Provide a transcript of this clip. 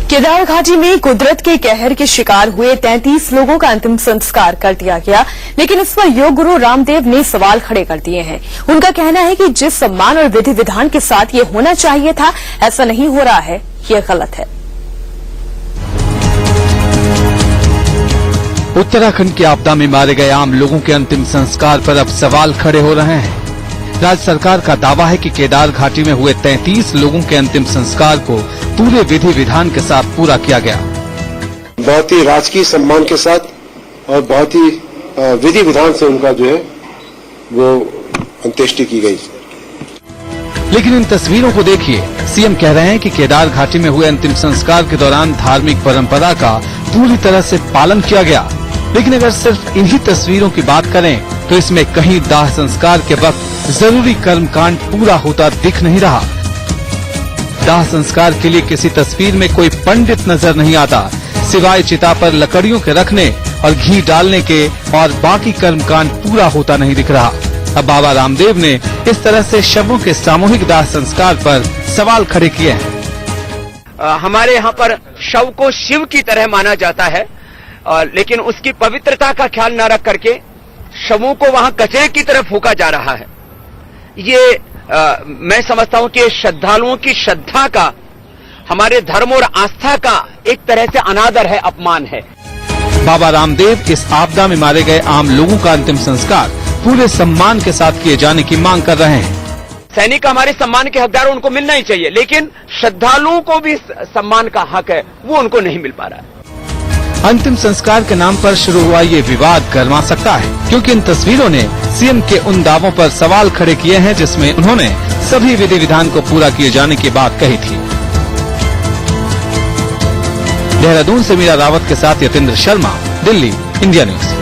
केदार घाटी में कुदरत के कहर के शिकार हुए 33 लोगों का अंतिम संस्कार कर दिया गया, लेकिन इस पर योग गुरु रामदेव ने सवाल खड़े कर दिए हैं। उनका कहना है कि जिस सम्मान और विधि विधान के साथ ये होना चाहिए था, ऐसा नहीं हो रहा है, ये गलत है। उत्तराखंड की आपदा में मारे गए आम लोगों के अंतिम संस्कार पर अब सवाल खड़े हो रहे हैं। राज्य सरकार का दावा है कि केदार घाटी में हुए 33 लोगों के अंतिम संस्कार को पूरे विधि विधान के साथ पूरा किया गया। बहुत ही राजकीय सम्मान के साथ और बहुत ही विधि विधान से उनका जो है वो अंत्येष्टि की गई। लेकिन इन तस्वीरों को देखिए, सीएम कह रहे हैं कि केदार घाटी में हुए अंतिम संस्कार के दौरान धार्मिक परंपरा का पूरी तरह से पालन किया गया। लेकिन अगर सिर्फ इन्हीं तस्वीरों की बात करें तो इसमें कहीं दाह संस्कार के वक्त जरूरी कर्मकांड पूरा होता दिख नहीं रहा। दाह संस्कार के लिए किसी तस्वीर में कोई पंडित नजर नहीं आता, सिवाय चिता पर लकड़ियों के रखने और घी डालने के, और बाकी कर्मकांड पूरा होता नहीं दिख रहा। अब बाबा रामदेव ने इस तरह से शवों के सामूहिक दाह संस्कार पर सवाल खड़े किए हैं। हमारे यहाँ पर शव को शिव की तरह माना जाता है, लेकिन उसकी पवित्रता का ख्याल न रख करके शवों को वहां कचरे की तरफ फूंका जा रहा है। ये मैं समझता हूं कि श्रद्धालुओं की श्रद्धा का, हमारे धर्म और आस्था का एक तरह से अनादर है, अपमान है। बाबा रामदेव इस आपदा में मारे गए आम लोगों का अंतिम संस्कार पूरे सम्मान के साथ किए जाने की मांग कर रहे हैं। सैनिक हमारे सम्मान के हकदार, उनको मिलना ही चाहिए, लेकिन श्रद्धालुओं को भी सम्मान का हक है, वो उनको नहीं मिल पा रहा है। अंतिम संस्कार के नाम पर शुरू हुआ ये विवाद गर्मा सकता है, क्योंकि इन तस्वीरों ने सीएम के उन दावों पर सवाल खड़े किए हैं जिसमें उन्होंने सभी विधि विधान को पूरा किए जाने की बात कही थी। देहरादून से मीरा रावत के साथ यतेंद्र शर्मा, दिल्ली, इंडिया न्यूज।